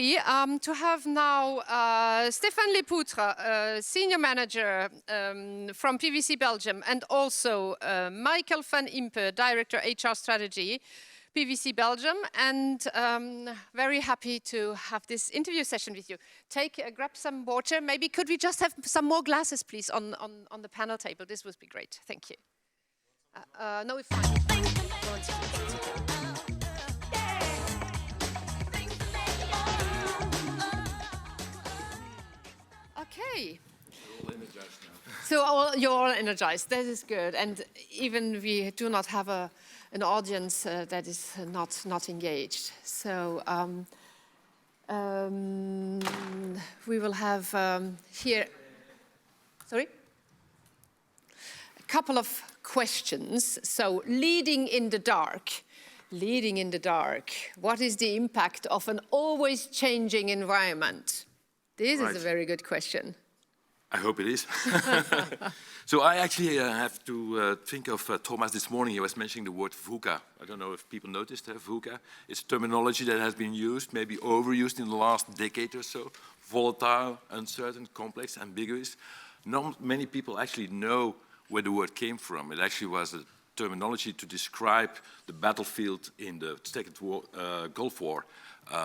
happy to have now Stephane Lepouttre, Senior Manager from PwC Belgium, and also Michael van Impe, Director HR Strategy, PwC Belgium, and very happy to have this interview session with you. Grab some water. Maybe could we just have some more glasses, please, on the panel table? This would be great. Thank you. No, it's fine. Okay. We're all energized now. So you're all energized. That is good. And even we do not have an audience that is not engaged. So we will have here. Sorry? A couple of questions. So leading in the dark. Leading in the dark. What is the impact of an always changing environment? This is a very good question. I hope it is. So I actually have to think of Thomas this morning. He was mentioning the word VUCA. I don't know if people noticed VUCA. It's terminology that has been used, maybe overused in the last decade or so. Volatile, uncertain, complex, ambiguous. Not many people actually know where the word came from. It actually was a terminology to describe the battlefield in the Second Gulf War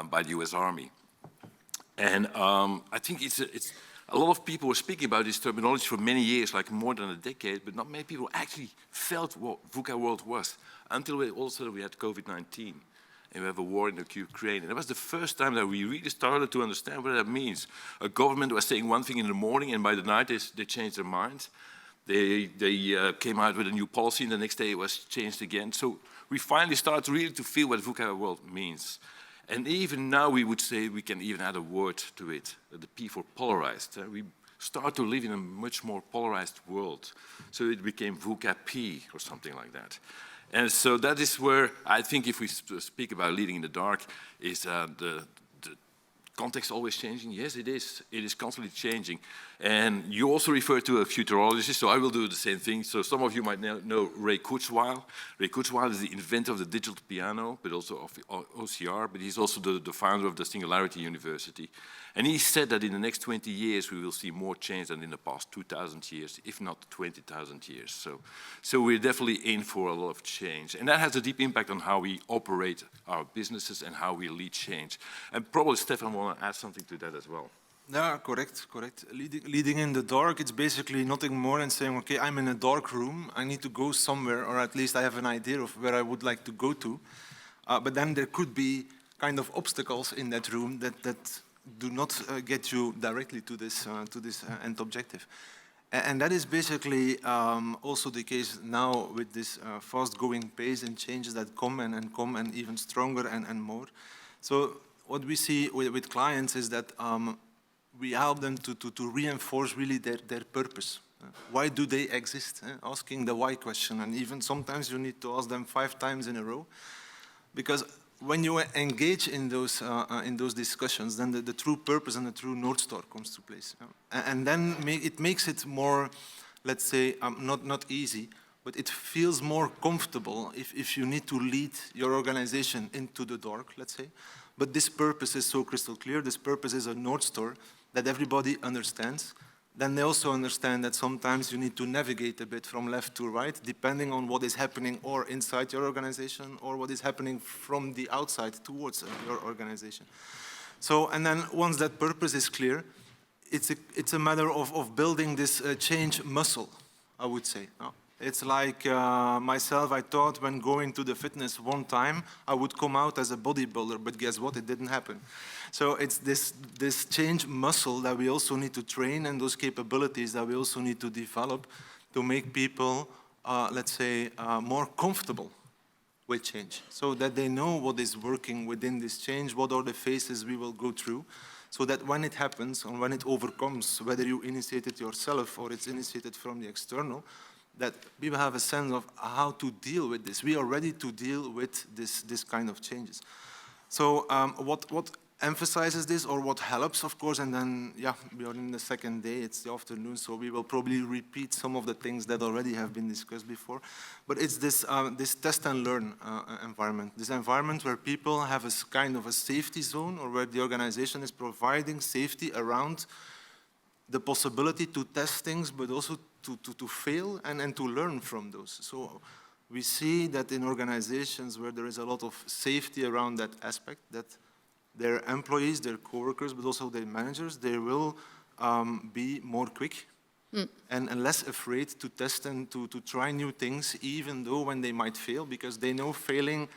by the US Army. And I think it's a lot of people were speaking about this terminology for many years, like more than a decade, but not many people actually felt what VUCA world was until all of a sudden we had COVID-19 and we have a war in Ukraine. And it was the first time that we really started to understand what that means. A government was saying one thing in the morning and by the night they changed their minds. They came out with a new policy and the next day it was changed again. So we finally started really to feel what VUCA world means. And even now we would say we can even add a word to it, the P for polarized. We start to live in a much more polarized world. So it became VUCA P or something like that. And so that is where I think if we speak about leading in the dark, is the context always changing? Yes, it is. It is constantly changing. And you also refer to a futurologist, so I will do the same thing. So some of you might know Ray Kurzweil. Ray Kurzweil is the inventor of the digital piano, but also of OCR, but he's also the founder of the Singularity University. And he said that in the next 20 years, we will see more change than in the past 2,000 years, if not 20,000 years. So we're definitely in for a lot of change. And that has a deep impact on how we operate our businesses and how we lead change. And probably Stephane want to add something to that as well. Yeah, correct. Leading in the dark, it's basically nothing more than saying, okay, I'm in a dark room, I need to go somewhere, or at least I have an idea of where I would like to go to. But then there could be kind of obstacles in that room that do not get you directly to this end objective. And that is basically also the case now with this fast-going pace and changes that come and even stronger and more. So what we see with clients is that we help them to reinforce really their purpose. Why do they exist? Asking the why question, and even sometimes you need to ask them 5 times in a row, because when you engage in those discussions, then the true purpose and the true North Star comes to place. And then it makes it more, let's say, not easy, but it feels more comfortable if you need to lead your organization into the dark, let's say. But this purpose is so crystal clear, this purpose is a North Star that everybody understands. Then they also understand that sometimes you need to navigate a bit from left to right, depending on what is happening or inside your organization or what is happening from the outside towards your organization. So, and then once that purpose is clear, it's a matter of building this change muscle, I would say. It's like myself, I thought when going to the fitness one time, I would come out as a bodybuilder, but guess what? It didn't happen. So it's this change muscle that we also need to train, and those capabilities that we also need to develop to make people, let's say, more comfortable with change, so that they know what is working within this change, what are the phases we will go through, so that when it happens and when it overcomes, whether you initiate it yourself or it's initiated from the external, that people have a sense of how to deal with this. We are ready to deal with this kind of changes. So what emphasizes this, or what helps, of course, and then, yeah, we are in the second day, it's the afternoon, so we will probably repeat some of the things that already have been discussed before. But it's this, this test and learn environment, this environment where people have a kind of a safety zone, or where the organization is providing safety around the possibility to test things, but also to fail and to learn from those. So we see that in organizations where there is a lot of safety around that aspect, that their employees, their coworkers, but also their managers, they will be more quick and less afraid to test and to try new things, even though when they might fail, because they know failing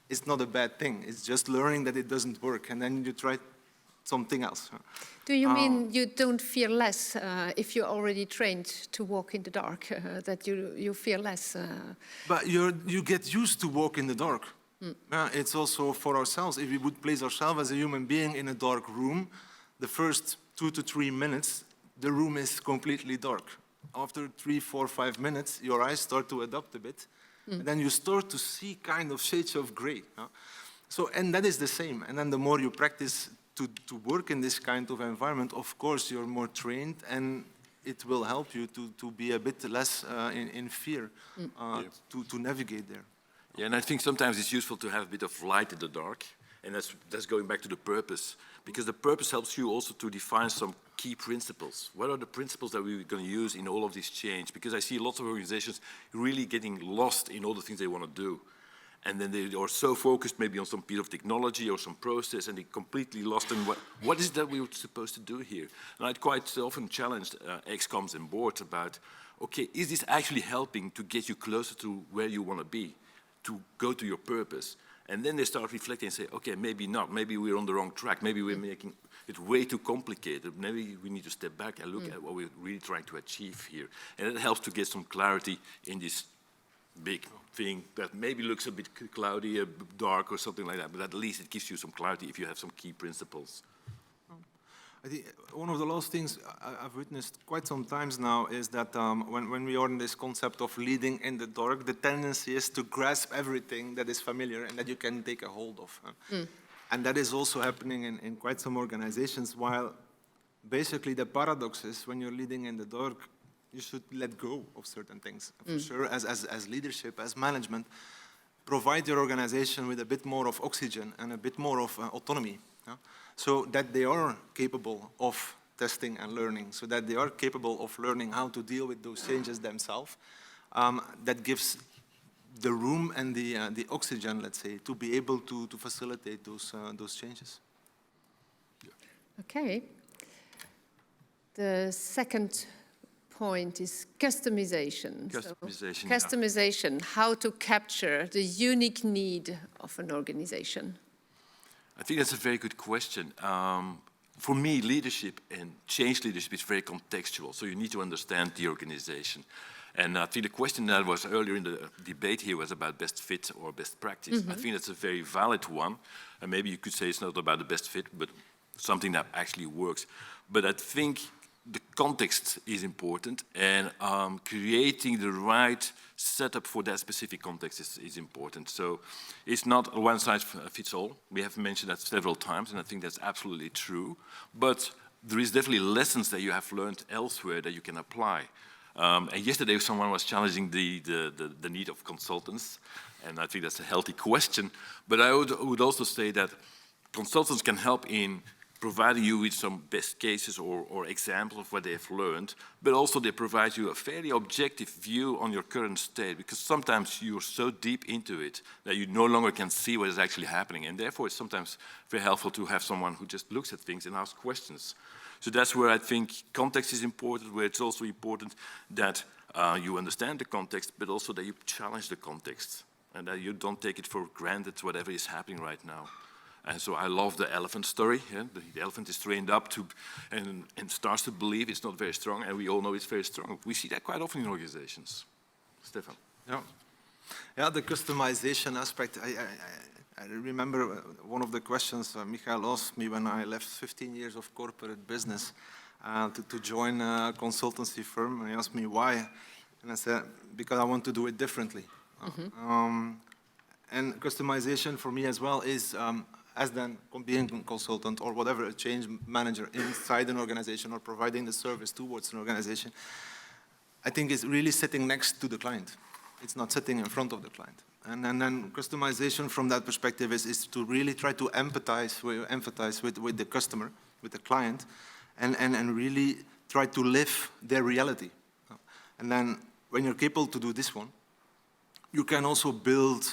is not a bad thing. It's just learning that it doesn't work, and then you try something else. Do you mean you don't fear less if you're already trained to walk in the dark, that you fear less? But you get used to walk in the dark. It's also for ourselves. If we would place ourselves as a human being in a dark room, the first 2 to 3 minutes, the room is completely dark. After 3, 4, 5 minutes, your eyes start to adapt a bit. And then you start to see kind of shades of gray. So, and that is the same. And then the more you practice to work in this kind of environment, of course, you're more trained, and it will help you to be a bit less in fear, to navigate there. Yeah, and I think sometimes it's useful to have a bit of light in the dark, and that's going back to the purpose, because the purpose helps you also to define some key principles. What are the principles that we're going to use in all of this change? Because I see lots of organizations really getting lost in all the things they want to do. And then they are so focused maybe on some piece of technology or some process, and they're completely lost in what is it that we're supposed to do here. And I'd quite often challenged ex-coms and boards about, okay, is this actually helping to get you closer to where you want to be, to go to your purpose? And then they start reflecting and say, okay, maybe not, maybe we're on the wrong track, maybe we're making it way too complicated, maybe we need to step back and look at what we're really trying to achieve here. And it helps to get some clarity in this big thing that maybe looks a bit cloudy, a bit dark or something like that, but at least it gives you some clarity if you have some key principles. I think one of the last things I've witnessed quite some times now is that when we are in this concept of leading in the dark, the tendency is to grasp everything that is familiar and that you can take a hold of. And that is also happening in quite some organizations, while basically the paradox is when you're leading in the dark, you should let go of certain things. For sure, as leadership, as management, provide your organization with a bit more of oxygen and a bit more of autonomy, so that they are capable of testing and learning, so that they are capable of learning how to deal with those changes themselves. That gives the room and the oxygen, let's say, to be able to facilitate those changes. Okay. The second point is customization. Customization. So, customization, how to capture the unique need of an organization. I think that's a very good question. For me, leadership and change leadership is very contextual, so you need to understand the organization. And I think the question that was earlier in the debate here was about best fit or best practice. I think that's a very valid one. And maybe you could say it's not about the best fit, but something that actually works. But I think the context is important, and creating the right setup for that specific context is important. So it's not a one-size-fits-all. We have mentioned that several times, and I think that's absolutely true. But there is definitely lessons that you have learned elsewhere that you can apply. And yesterday someone was challenging the need of consultants, and I think that's a healthy question. But I would also say that consultants can help in providing you with some best cases or examples of what they have learned, but also they provide you a fairly objective view on your current state, because sometimes you're so deep into it that you no longer can see what is actually happening, and therefore it's sometimes very helpful to have someone who just looks at things and asks questions. So that's where I think context is important, where it's also important that you understand the context, but also that you challenge the context, and that you don't take it for granted whatever is happening right now. And so I love the elephant story. Yeah? The elephant is trained up to and starts to believe it's not very strong, and we all know it's very strong. We see that quite often in organizations. Stephane. Yeah, the customization aspect. I remember one of the questions Michael asked me when I left 15 years of corporate business to join a consultancy firm. And he asked me why, and I said, because I want to do it differently. And customization for me as well is as then being a consultant or whatever, a change manager inside an organization or providing the service towards an organization, I think is really sitting next to the client. It's not sitting in front of the client. And then customization from that perspective is to really try to empathize with the customer, with the client, and really try to live their reality. And then when you're capable to do this one, you can also build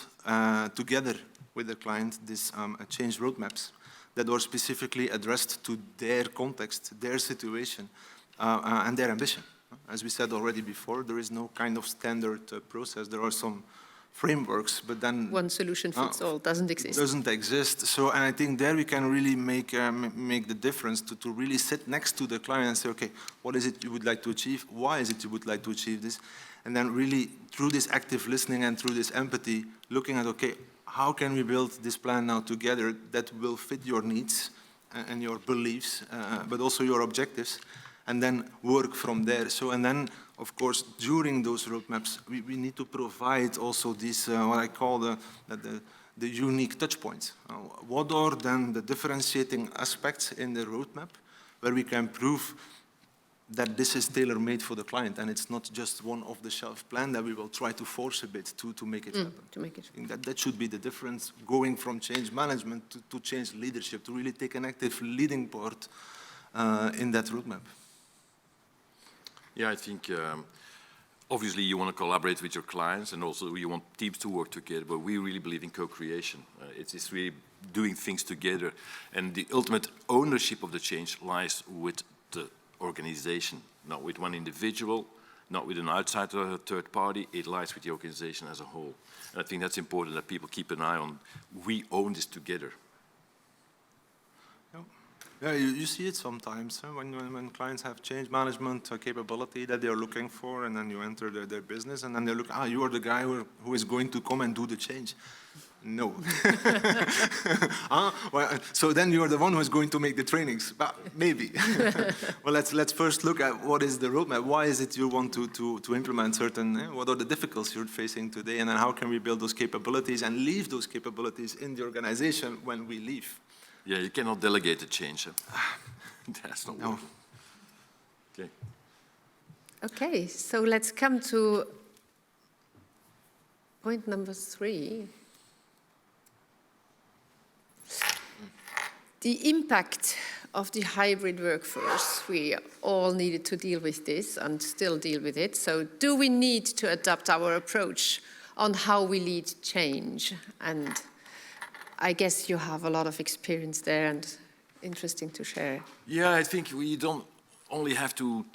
together with the client this change roadmaps that are specifically addressed to their context, their situation, and their ambition. As we said already before, there is no kind of standard process. There are some frameworks, but then one solution fits all doesn't exist. Doesn't exist. So, and I think there we can really make the difference to really sit next to the client and say, okay, what is it you would like to achieve? Why is it you would like to achieve this? And then really through this active listening and through this empathy, looking at, okay, how can we build this plan now together that will fit your needs and your beliefs, but also your objectives, and then work from there. So, and then, of course, during those roadmaps, we need to provide also these, what I call the unique touch points. What are then the differentiating aspects in the roadmap where we can prove that this is tailor-made for the client and it's not just one off-the-shelf plan that we will try to force a bit to make it happen. To make it. I think that should be the difference, going from change management to change leadership, to really take an active leading part in that roadmap. Yeah, I think obviously you want to collaborate with your clients and also you want teams to work together, but we really believe in co-creation. It's really doing things together, and the ultimate ownership of the change lies with the organization, not with one individual, not with an outsider or a third party. It lies with the organization as a whole. And I think that's important that people keep an eye on. We own this together. Yeah, you see it sometimes when clients have change management capability that they are looking for, and then you enter their business, and then they look, you are the guy who is going to come and do the change. No. Well, so then you are the one who is going to make the trainings. But maybe. Well, let's first look at what is the roadmap. Why is it you want to implement certain, what are the difficulties you're facing today, and then how can we build those capabilities and leave those capabilities in the organization when we leave? Yeah, you cannot delegate the change. That's not working. Okay. Okay, so let's come to point number 3. The impact of the hybrid workforce. We all needed to deal with this and still deal with it. So do we need to adapt our approach on how we lead change? And I guess you have a lot of experience there and interesting to share. Yeah, I think we don't only have to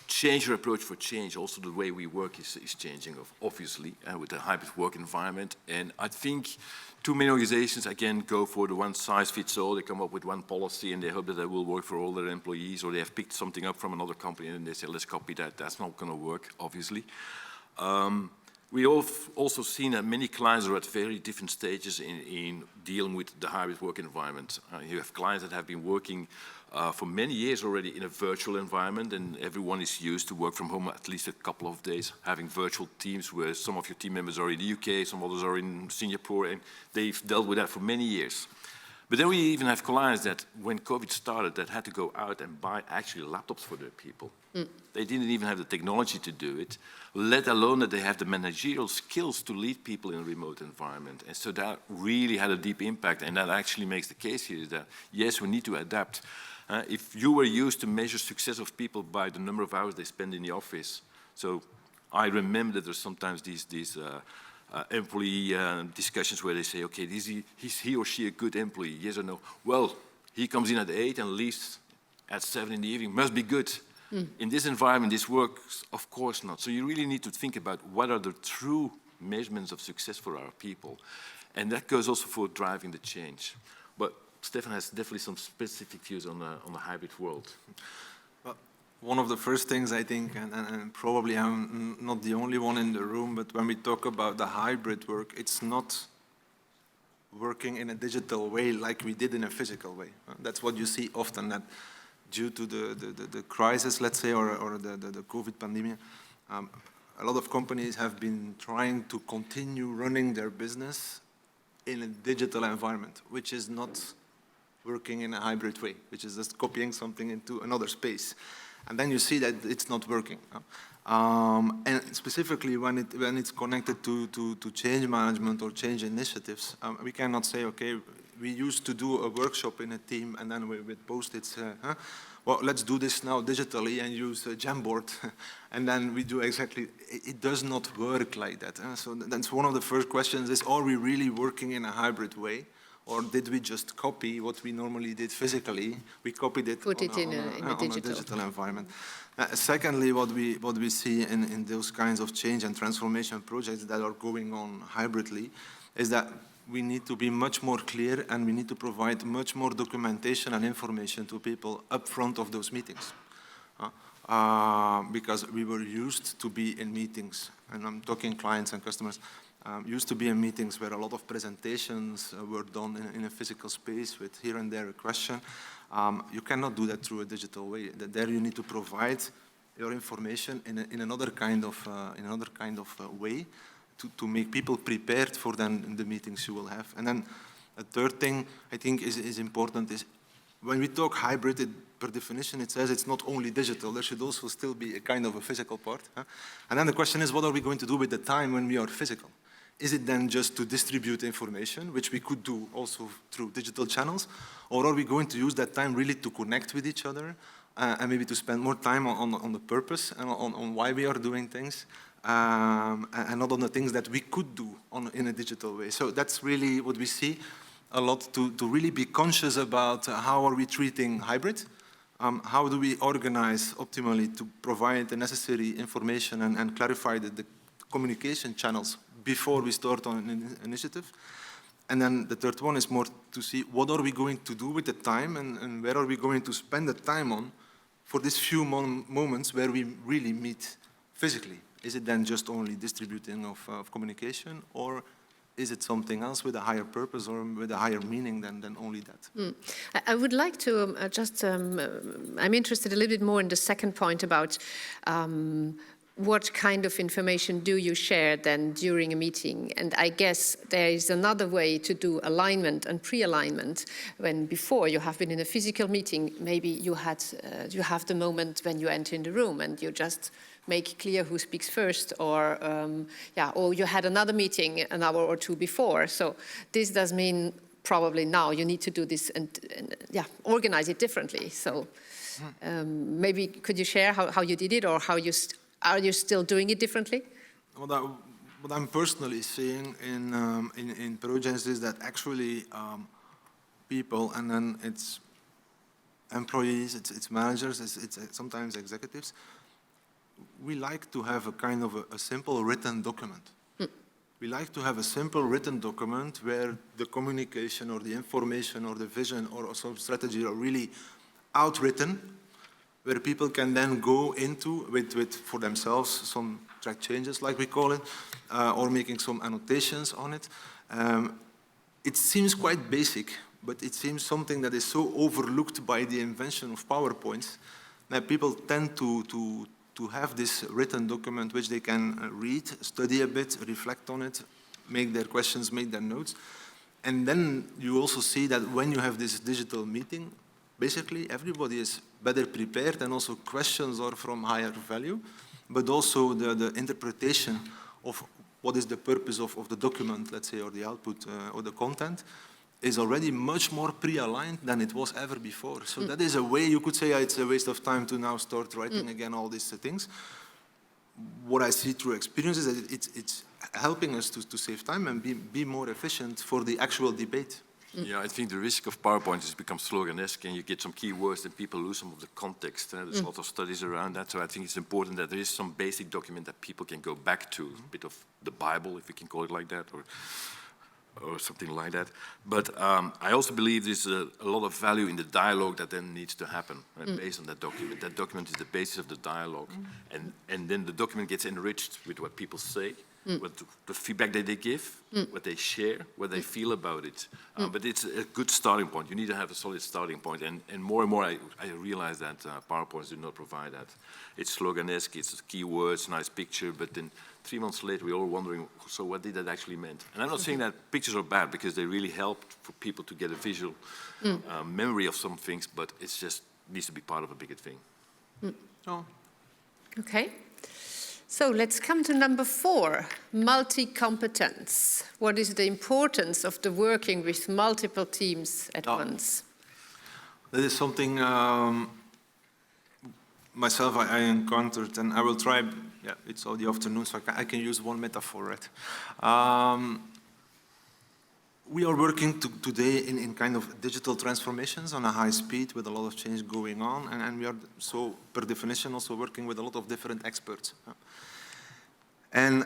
change your approach for change. Also, the way we work is changing, obviously, with the hybrid work environment. And I think too many organizations, again, go for the one-size-fits-all. They come up with one policy and they hope that it will work for all their employees, or they have picked something up from another company and they say, let's copy that. That's not going to work, obviously. We have also seen that many clients are at very different stages in dealing with the hybrid work environment. You have clients that have been working for many years already in a virtual environment, and everyone is used to work from home at least a couple of days, having virtual teams where some of your team members are in the UK, some others are in Singapore, and they've dealt with that for many years. But then we even have clients that, when COVID started, that had to go out and buy actually laptops for their people. They didn't even have the technology to do it, let alone that they have the managerial skills to lead people in a remote environment. And so that really had a deep impact, and that actually makes the case here is that, yes, we need to adapt. If you were used to measure success of people by the number of hours they spend in the office, so I remember that there's sometimes these employee discussions where they say, okay, is he or she a good employee, yes or no? Well, he comes in at 8 and leaves at 7 in the evening, must be good. In this environment, this works, of course not. So you really need to think about what are the true measurements of success for our people. And that goes also for driving the change. But Stephane has definitely some specific views on the hybrid world. Well, one of the first things I think, and probably I'm not the only one in the room, but when we talk about the hybrid work, it's not working in a digital way like we did in a physical way. That's what you see often, that due to the crisis, let's say, or the COVID pandemic, a lot of companies have been trying to continue running their business in a digital environment, which is not working in a hybrid way, which is just copying something into another space. And then you see that it's not working. And specifically when it's connected to change management or change initiatives, we cannot say, okay, we used to do a workshop in a team and then with Post-its, well, let's do this now digitally and use a Jamboard. And then we do exactly, it does not work like that. So that's one of the first questions is, are we really working in a hybrid way? Or did we just copy what we normally did physically? We copied it in a digital environment. Secondly, what we see in those kinds of change and transformation projects that are going on hybridly is that we need to be much more clear and we need to provide much more documentation and information to people up front of those meetings. Because we were used to be in meetings, and I'm talking clients and customers, used to be in meetings where a lot of presentations were done in a physical space with here and there a question. You cannot do that through a digital way. There you need to provide your information in another kind of way to make people prepared for then the meetings you will have. And then a third thing I think is important is when we talk hybrid, per definition, it says it's not only digital. There should also still be a kind of a physical part. And then the question is, what are we going to do with the time when we are physical? Is it then just to distribute information, which we could do also through digital channels, or are we going to use that time really to connect with each other and maybe to spend more time on the purpose and on why we are doing things and not on the things that we could do in a digital way? So that's really what we see a lot, to really be conscious about how are we treating hybrid, how do we organize optimally to provide the necessary information and clarify the communication channels before we start on an initiative. And then the third one is more to see what are we going to do with the time and where are we going to spend the time on for these few moments where we really meet physically. Is it then just only distributing of communication, or is it something else with a higher purpose or with a higher meaning than only that? I would like to I'm interested a little bit more in the second point about what kind of information do you share then during a meeting? And I guess there is another way to do alignment and pre-alignment when before you have been in a physical meeting, maybe you have the moment when you enter in the room and you just make clear who speaks first, or or you had another meeting an hour or two before. So this does mean probably now you need to do this and organize it differently. So maybe could you share how you did it, or how are you still doing it differently? What I'm personally seeing in projects is that actually people, and then it's employees, it's managers, it's sometimes executives, we like to have a kind of a simple written document. We like to have a simple written document where the communication or the information or the vision or some strategy are really outwritten, where people can then go into with for themselves some track changes, like we call it, or making some annotations on it. It seems quite basic, but it seems something that is so overlooked by the invention of PowerPoints that people tend to have this written document which they can read, study a bit, reflect on it, make their questions, make their notes. And then you also see that when you have this digital meeting, basically everybody is better prepared, and also questions are from higher value, but also the interpretation of what is the purpose of the document, let's say, or the output or the content, is already much more pre-aligned than it was ever before. So that is a way you could say it's a waste of time to now start writing again all these things. What I see through experience is that it's helping us to save time and be more efficient for the actual debate. Yeah, I think the risk of PowerPoint is it becomes sloganesque and you get some keywords and people lose some of the context. There's a lot of studies around that, so I think it's important that there is some basic document that people can go back to, a bit of the Bible, if we can call it like that, or something like that. But I also believe there's a lot of value in the dialogue that then needs to happen based on that document. That document is the basis of the dialogue. And then the document gets enriched with what people say, what the feedback that they give, what they share, what they feel about it. But it's a good starting point. You need to have a solid starting point. And more I realize that PowerPoints do not provide that. It's sloganesque, it's keywords, nice picture, but then 3 months later, we're all wondering, so what did that actually mean? And I'm not saying that pictures are bad, because they really help for people to get a visual memory of some things, but it's just needs to be part of a bigger thing. Oh. Okay. So let's come to number 4, multi-competence. What is the importance of the working with multiple teams at once? That is something myself I encountered, and I will try, yeah, it's all the afternoon, so I can use one metaphor, right? We are working today in kind of digital transformations on a high speed with a lot of change going on, and we are, so per definition, also working with a lot of different experts. And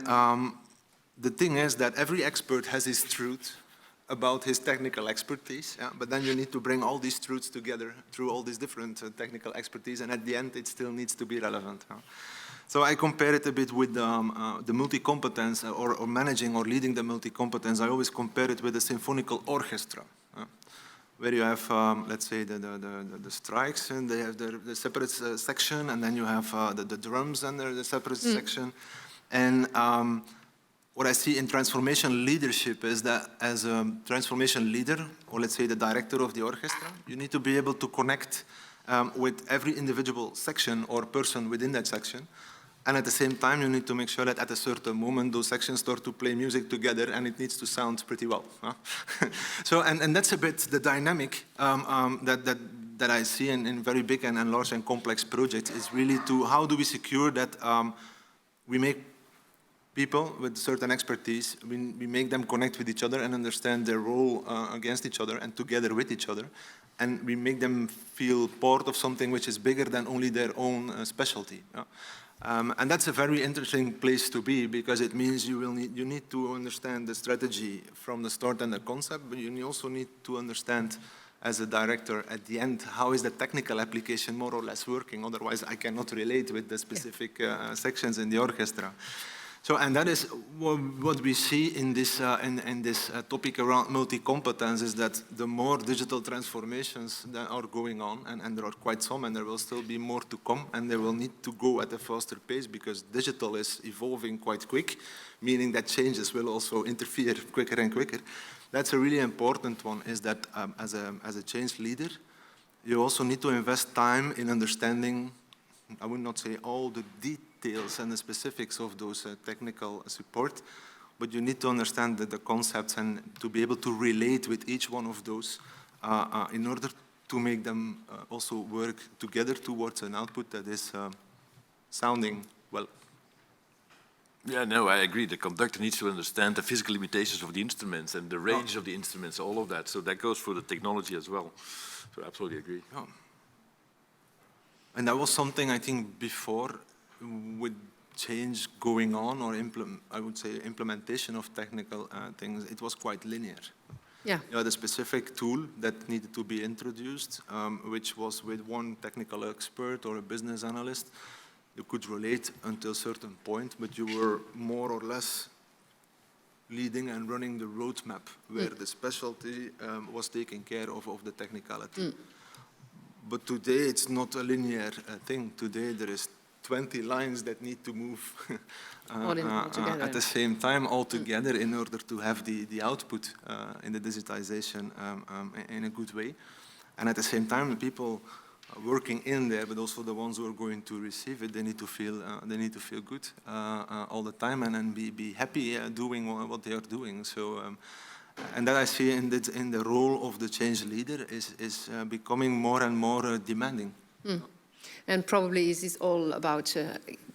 the thing is that every expert has his truth about his technical expertise, but then you need to bring all these truths together through all these different technical expertise, and at the end it still needs to be relevant. So I compare it a bit with the multi-competence or managing or leading the multi-competence. I always compare it with a symphonical orchestra, where you have, let's say, the strikes, and they have the separate section, and then you have the drums and the separate section. And what I see in transformation leadership is that as a transformation leader, or let's say the director of the orchestra, you need to be able to connect with every individual section or person within that section. And at the same time, you need to make sure that at a certain moment, those sections start to play music together, and it needs to sound pretty well. So, and that's a bit the dynamic that I see in very big and large and complex projects, is really to how do we secure that we make people with certain expertise, we make them connect with each other and understand their role against each other and together with each other. And we make them feel part of something which is bigger than only their own specialty. And that's a very interesting place to be, because it means you need to understand the strategy from the start and the concept, but you also need to understand as a director at the end, how is the technical application more or less working? Otherwise, I cannot relate with the specific sections in the orchestra. So, and that is what we see in this topic around multi-competence, is that the more digital transformations that are going on, and there are quite some, and there will still be more to come, and they will need to go at a faster pace, because digital is evolving quite quick, meaning that changes will also interfere quicker and quicker. That's a really important one, is that as a change leader, you also need to invest time in understanding, I would not say all the details and the specifics of those technical support, but you need to understand the concepts and to be able to relate with each one of those in order to make them also work together towards an output that is sounding well. Yeah, no, I agree. The conductor needs to understand the physical limitations of the instruments and the range of the instruments, all of that. So that goes for the technology as well. So I absolutely agree. Oh. And that was something I think before, with change going on, or I would say implementation of technical things, it was quite linear. Yeah. You had a specific tool that needed to be introduced, which was with one technical expert or a business analyst. You could relate until a certain point, but you were more or less leading and running the roadmap, where the specialty was taking care of the technicality. But today it's not a linear thing. Today there is 20 lines that need to move at the same time, all together, in order to have the output in the digitization in a good way. And at the same time, the people working in there, but also the ones who are going to receive it, they need to feel good all the time, and be happy doing what they are doing. So. And that I see in the role of the change leader is becoming more and more demanding. And probably is this all about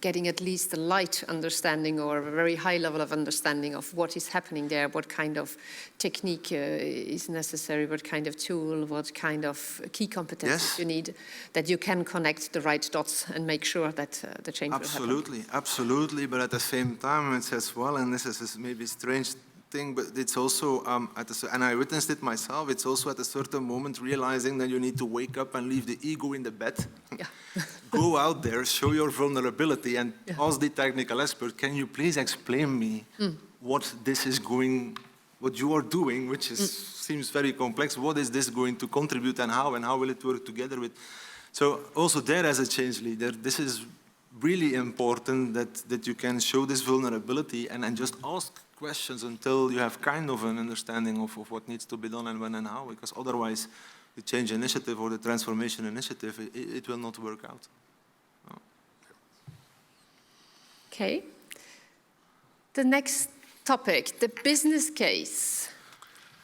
getting at least a light understanding or a very high level of understanding of what is happening there, what kind of technique is necessary, what kind of tool, what kind of key competences you need, that you can connect the right dots and make sure that the change will happen. Absolutely. But at the same time, it's as well, and this is maybe strange thing, but it's also, and I witnessed it myself, it's also at a certain moment realizing that you need to wake up and leave the ego in the bed. Yeah. Go out there, show your vulnerability, and ask the technical expert, can you please explain me what you are doing, which seems very complex, what is this going to contribute, and how will it work together with? So also there, as a change leader, this is really important that you can show this vulnerability and just ask questions until you have kind of an understanding of what needs to be done and when and how, because otherwise the change initiative or the transformation initiative, it will not work out. No. Okay. The next topic, the business case.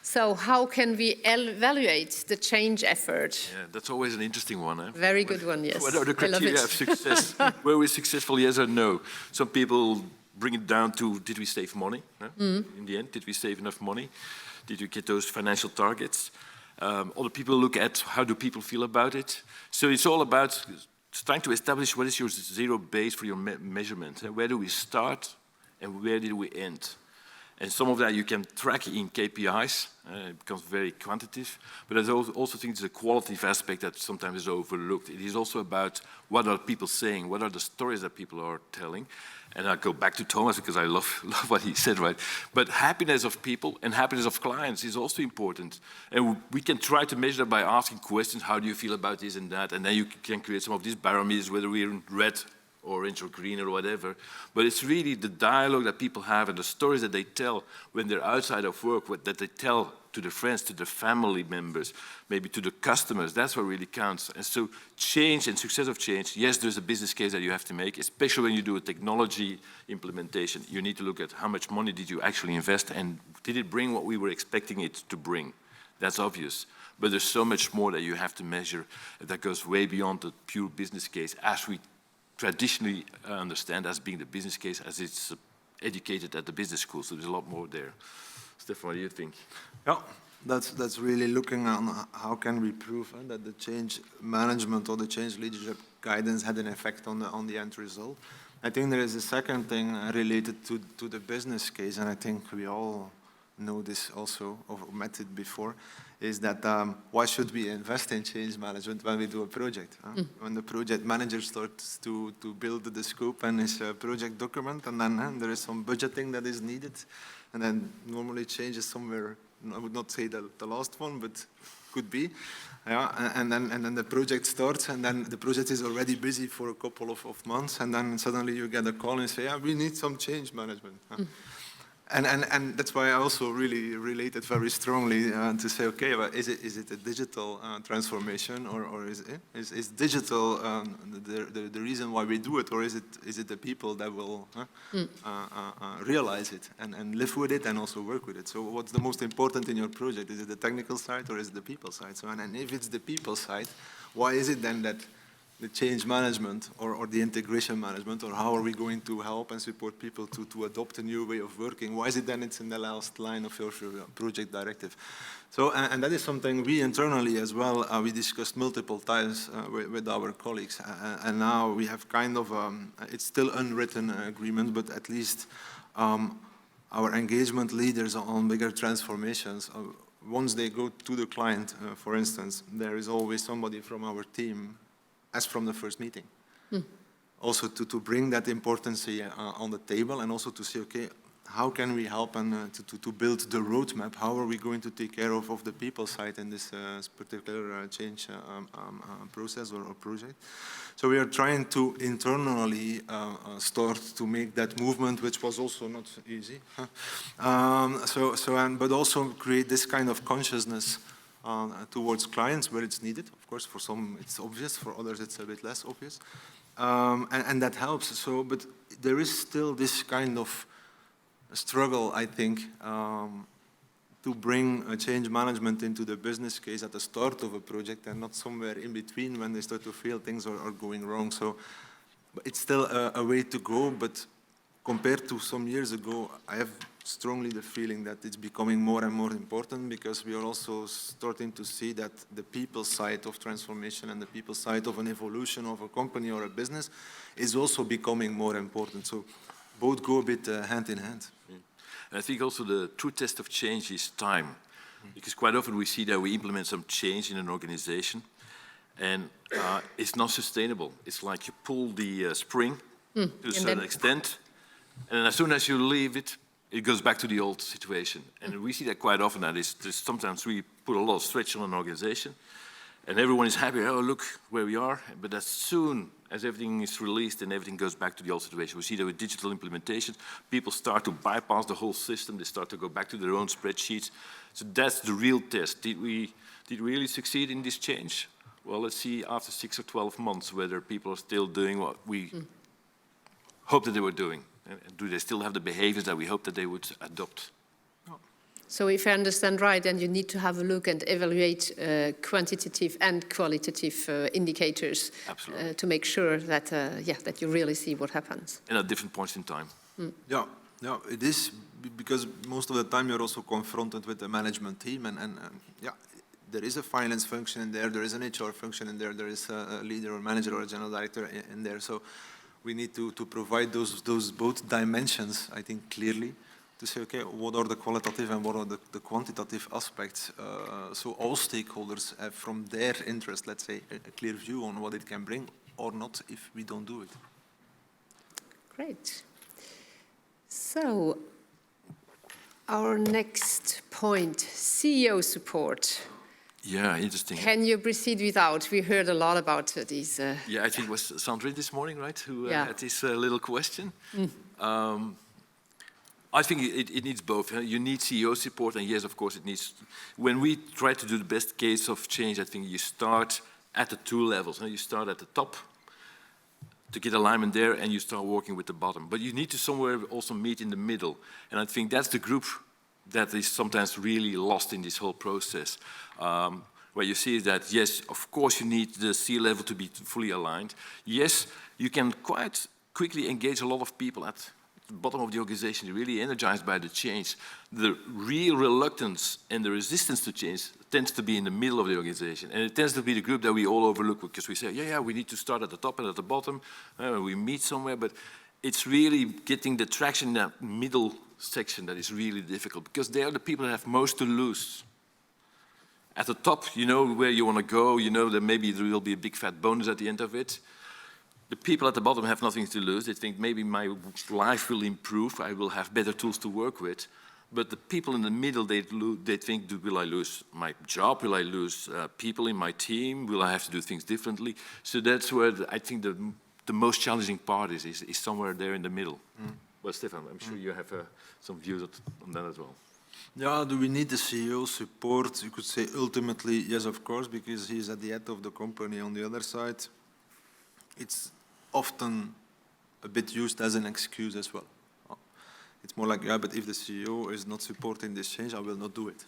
So how can we evaluate the change effort? Yeah, that's always an interesting one. Eh? Very good one, yes. What are the criteria of success? Were we successful, yes or no? Some people bring it down to, did we save money? In the end, did we save enough money? Did we get those financial targets? Other people look at how do people feel about it. So it's all about trying to establish what is your zero base for your measurement. Where do we start and where did we end? And some of that you can track in KPIs. It becomes very quantitative. But I also think there's a qualitative aspect that sometimes is overlooked. It is also about what are people saying, what are the stories that people are telling. And I go back to Thomas because I love what he said, right? But happiness of people and happiness of clients is also important. And we can try to measure that by asking questions, how do you feel about this and that? And then you can create some of these barometers, whether we're in red, orange or green or whatever. But it's really the dialogue that people have and the stories that they tell when they're outside of work, that they tell to their friends, to their family members, maybe to the customers. That's what really counts. And so change and success of change, yes, there's a business case that you have to make, especially when you do a technology implementation. You need to look at how much money did you actually invest and did it bring what we were expecting it to bring? That's obvious. But there's so much more that you have to measure that goes way beyond the pure business case as we traditionally understand as being the business case as it's educated at the business school. So there's a lot more there. Stephane, what do you think? Yeah, that's really looking on how can we prove that the change management or the change leadership guidance had an effect on the end result. I think there is a second thing related to the business case, and I think we all know this also or met it before, is that why should we invest in change management when we do a project? When the project manager starts to build the scope and his project document, and then there is some budgeting that is needed, and then normally change is somewhere, I would not say the last one, but could be. And then the project starts, and then the project is already busy for a couple of months, and then suddenly you get a call and say, yeah, we need some change management. And that's why I also really related very strongly to say, okay, well, is it a digital transformation, or is digital the reason why we do it, or is it the people that will realize it and live with it and also work with it? So what's the most important in your project? Is it the technical side or is it the people side? So and if it's the people side, why is it then that the change management or the integration management, or how are we going to help and support people to adopt a new way of working? Why is it then it's in the last line of your project directive? So, and that is something we internally as well, we discussed multiple times with our colleagues, and now we have kind of, it's still unwritten agreement, but at least our engagement leaders on bigger transformations, once they go to the client, for instance, there is always somebody from our team as from the first meeting. Also to bring that importance on the table, and also to say, okay, how can we help and to build the roadmap? How are we going to take care of the people side in this particular change process or project? So we are trying to internally start to make that movement, which was also not easy. But also create this kind of consciousness towards clients where it's needed. Of course, for some it's obvious, for others it's a bit less obvious. And that helps. So, but there is still this kind of struggle, I think, to bring a change management into the business case at the start of a project and not somewhere in between when they start to feel things are going wrong. So it's still a way to go, but compared to some years ago, I have strongly the feeling that it's becoming more and more important, because we are also starting to see that the people side of transformation and the people side of an evolution of a company or a business is also becoming more important. So both go a bit hand in hand. And I think also the true test of change is time, because quite often we see that we implement some change in an organization and it's not sustainable. It's like you pull the spring to a certain extent, and as soon as you leave it, it goes back to the old situation. And we see that quite often, that is, sometimes we put a lot of stretch on an organization, And everyone is happy, oh, look where we are. But as soon as everything is released and everything goes back to the old situation, we see that with digital implementation, people start to bypass the whole system. They start to go back to their own spreadsheets. So that's the real test. Did we really succeed in this change? Well, let's see after 6 or 12 months whether people are still doing what we hope that they were doing. And do they still have the behaviors that we hope that they would adopt? So if I understand right, then you need to have a look and evaluate quantitative and qualitative indicators to make sure that, that you really see what happens. And at different points in time. Yeah, it is, because most of the time you're also confronted with the management team, and there is a finance function in there is an HR function in there is a leader or manager or a general director in there. So we need to provide those both dimensions, I think, clearly, to say, okay, what are the qualitative and what are the quantitative aspects, so all stakeholders have from their interest, let's say, a clear view on what it can bring or not if we don't do it. Great. So, our next point, CEO support. Yeah, interesting. Can you proceed without? We heard a lot about these. Yeah, I think it was Sandrine this morning, right, who had this little question. I think it needs both. You need CEO support, and yes, of course, it needs. When we try to do the best case of change, I think you start at the two levels. You start at the top to get alignment there, and you start working with the bottom. But you need to somewhere also meet in the middle, and I think that's the group that is sometimes really lost in this whole process. Where you see that, yes, of course, you need the C-level to be fully aligned. Yes, you can quite quickly engage a lot of people at the bottom of the organization, really energized by the change. The real reluctance and the resistance to change tends to be in the middle of the organization. And it tends to be the group that we all overlook because we say, yeah, we need to start at the top and at the bottom. We meet somewhere, but it's really getting the traction in that middle section that is really difficult because they are the people that have most to lose. At the top, you know where you want to go, you know that maybe there will be a big fat bonus at the end of it. The people at the bottom have nothing to lose. They think maybe my life will improve, I will have better tools to work with. But the people in the middle, they think, will I lose my job? Will I lose people in my team? Will I have to do things differently? So that's where I think the most challenging part is somewhere there in the middle. Well, Stephane, I'm sure you have some views on that as well. Yeah, do we need the CEO support? You could say ultimately, yes, of course, because he's at the head of the company. On the other side, it's often a bit used as an excuse as well. It's more like, yeah, but if the CEO is not supporting this change, I will not do it.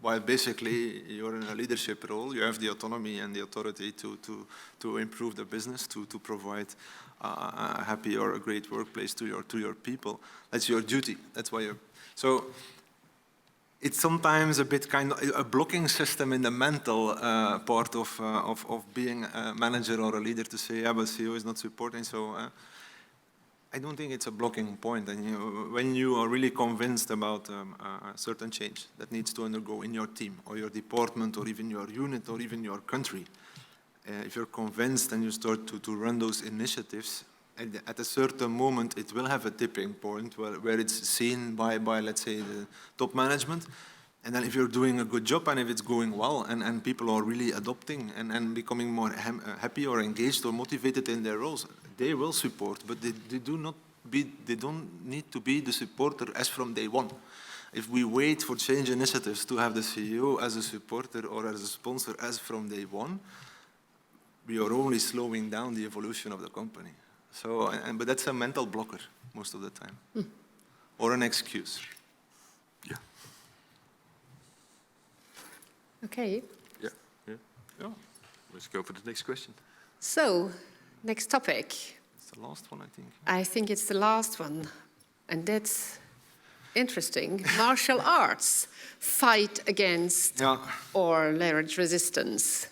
While basically you're in a leadership role, you have the autonomy and the authority to improve the business, to provide a happy or a great workplace to your people. That's your duty. That's why you're. So it's sometimes a bit kind of a blocking system in the mental part of being a manager or a leader to say, yeah, but CEO is not supporting, so I don't think it's a blocking point. And when you are really convinced about a certain change that needs to undergo in your team or your department or even your unit or even your country, if you're convinced and you start to run those initiatives, at a certain moment it will have a tipping point where it's seen by let's say, the top management. And then if you're doing a good job and if it's going well and people are really adopting and becoming more happy or engaged or motivated in their roles, they will support, but they don't need to be the supporter as from day one. If we wait for change initiatives to have the CEO as a supporter or as a sponsor as from day one, we are only slowing down the evolution of the company. So, but that's a mental blocker most of the time, or an excuse. Yeah. Okay. Yeah. Let's go for the next question. So, next topic. It's the last one, I think. I think it's the last one, and that's interesting. Martial arts, fight against or leverage resistance.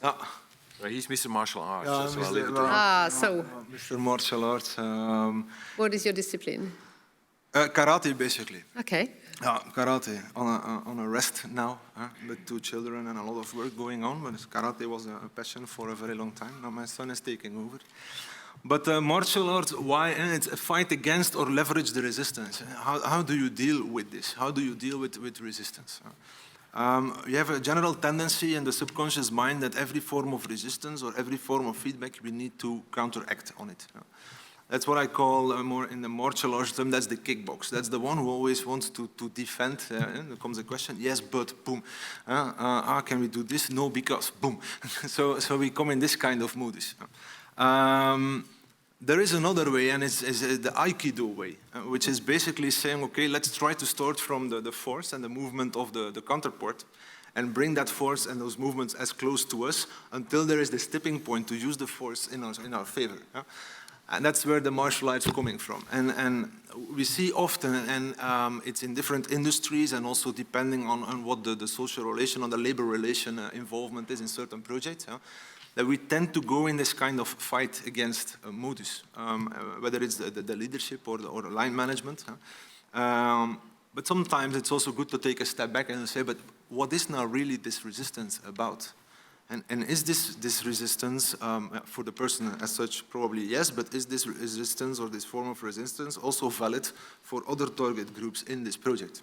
Well, he's Mr. Martial Arts. Yeah, so I'll leave it Mr. Martial Arts. What is your discipline? Karate, basically. Okay. Karate on a rest now, with 2 children and a lot of work going on. But karate was a passion for a very long time. Now my son is taking over. But martial arts, why? It's a fight against or leverage the resistance. How do you deal with this? How do you deal with resistance? You have a general tendency in the subconscious mind that every form of resistance or every form of feedback, we need to counteract on it. That's what I call in the martial arts term, that's the kickbox. That's the one who always wants to defend. There comes a question, yes, but, boom. Can we do this? No, because, boom. so we come in this kind of modus. There is another way, and it's the Aikido way, which is basically saying, okay, let's try to start from the force and the movement of the counterpart and bring that force and those movements as close to us until there is this tipping point to use the force in our favor. And that's where the martial arts are coming from. And we see often, and it's in different industries and also depending on what the social relation or the labor relation involvement is in certain projects, that we tend to go in this kind of fight against modus, whether it's the leadership or the line management. But sometimes it's also good to take a step back and say, but what is now really this resistance about? And is this resistance, for the person as such, probably yes, but is this resistance or this form of resistance also valid for other target groups in this project?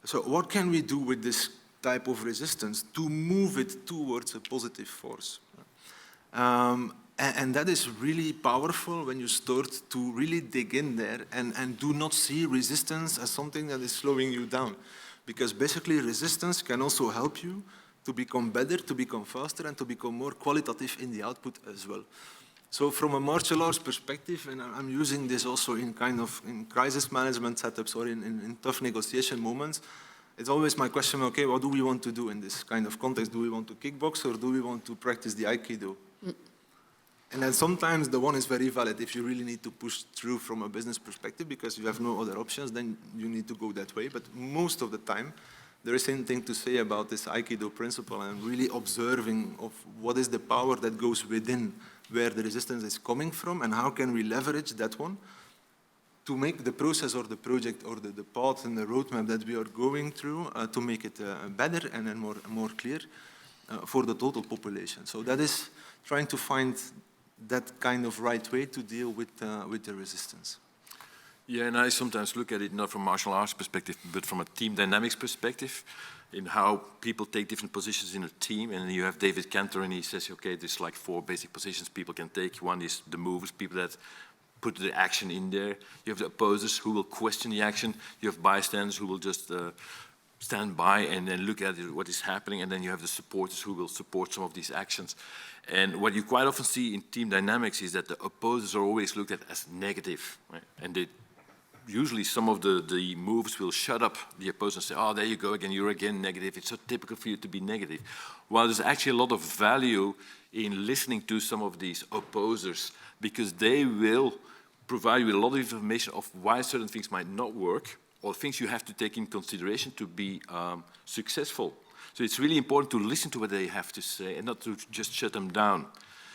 So what can we do with this type of resistance to move it towards a positive force? And that is really powerful when you start to really dig in there and do not see resistance as something that is slowing you down. Because basically resistance can also help you to become better, to become faster, and to become more qualitative in the output as well. So from a martial arts perspective, and I'm using this also in crisis management setups or in tough negotiation moments, it's always my question, okay, what do we want to do in this kind of context? Do we want to kickbox or do we want to practice the Aikido? And then sometimes the one is very valid. If you really need to push through from a business perspective because you have no other options, then you need to go that way. But most of the time, there is something to say about this Aikido principle and really observing of what is the power that goes within where the resistance is coming from and how can we leverage that one to make the process or the project or the path and the roadmap that we are going through to make it better and then more clear for the total population. So that is trying to find that kind of right way to deal with the resistance. Yeah, and I sometimes look at it not from martial arts perspective, but from a team dynamics perspective, in how people take different positions in a team. And you have David Cantor, and he says, okay, there's like 4 basic positions people can take. One is the movers, people that put the action in there. You have the opposers who will question the action. You have bystanders who will just stand by and then look at what is happening. And then you have the supporters who will support some of these actions. And what you quite often see in team dynamics is that the opposers are always looked at as negative, right? And usually some of the moves will shut up the opposers and say, oh, there you go again, you're again negative. It's so typical for you to be negative. While there's actually a lot of value in listening to some of these opposers because they will provide you with a lot of information of why certain things might not work or things you have to take in consideration to be successful. So it's really important to listen to what they have to say and not to just shut them down.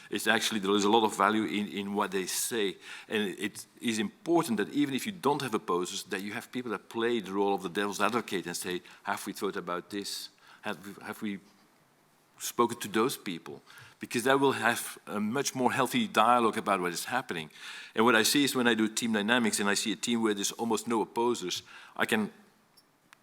It's actually, there is a lot of value in what they say. And it is important that even if you don't have opposers, that you have people that play the role of the devil's advocate and say, have we thought about this? Have we spoken to those people? Because that will have a much more healthy dialogue about what is happening. And what I see is when I do team dynamics and I see a team where there's almost no opposers, I can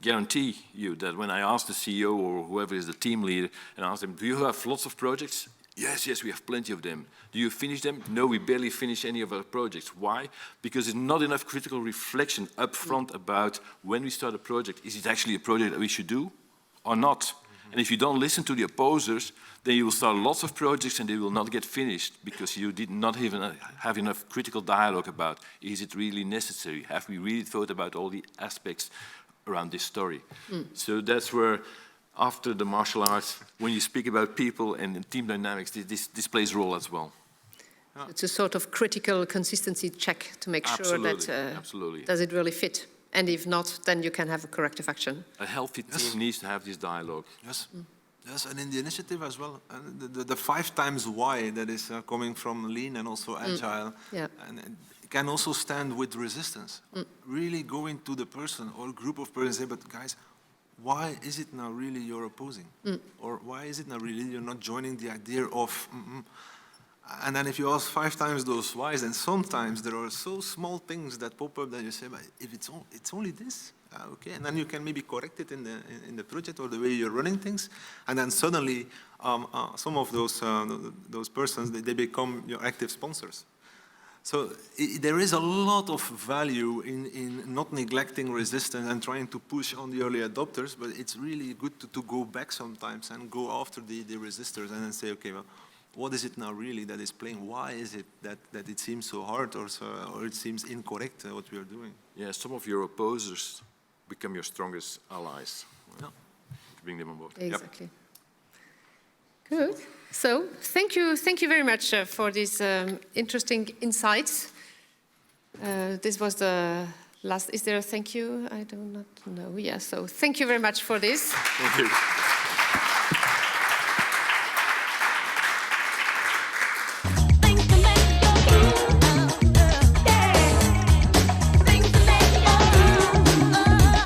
guarantee you that when I ask the CEO or whoever is the team leader and ask them, do you have lots of projects? Yes, we have plenty of them. Do you finish them? No, we barely finish any of our projects. Why? Because there's not enough critical reflection up front about when we start a project, is it actually a project that we should do or not? And if you don't listen to the opposers, then you will start lots of projects and they will not get finished because you did not even have enough critical dialogue about, is it really necessary? Have we really thought about all the aspects around this story? So that's where, after the martial arts, when you speak about people and team dynamics, this plays a role as well. It's a sort of critical consistency check to make sure that does it really fit? And if not, then you can have a corrective action. A healthy team needs to have this dialogue. Yes. Yes, and in the initiative as well, the 5 times why that is coming from lean and also agile, and it can also stand with resistance. Really going to the person or group of persons and say, but guys, why is it now really you're opposing? Or why is it now really you're not joining the idea of, And then if you ask 5 times those whys, then sometimes there are so small things that pop up that you say, but if it's only this, okay. And then you can maybe correct it in the project or the way you're running things. And then suddenly some of those persons, they become your active sponsors. So there is a lot of value in not neglecting resistance and trying to push on the early adopters, but it's really good to go back sometimes and go after the resistors and then say, okay, well, what is it now really that is playing? Why is it that it seems so hard or it seems incorrect what we are doing? Yeah, some of your opposers become your strongest allies. Yeah. To bring them on board. Exactly. Yep. Good. So thank you very much for these interesting insights. This was the last. Is there a thank you? I do not know. Yeah. So thank you very much for this. Thank you.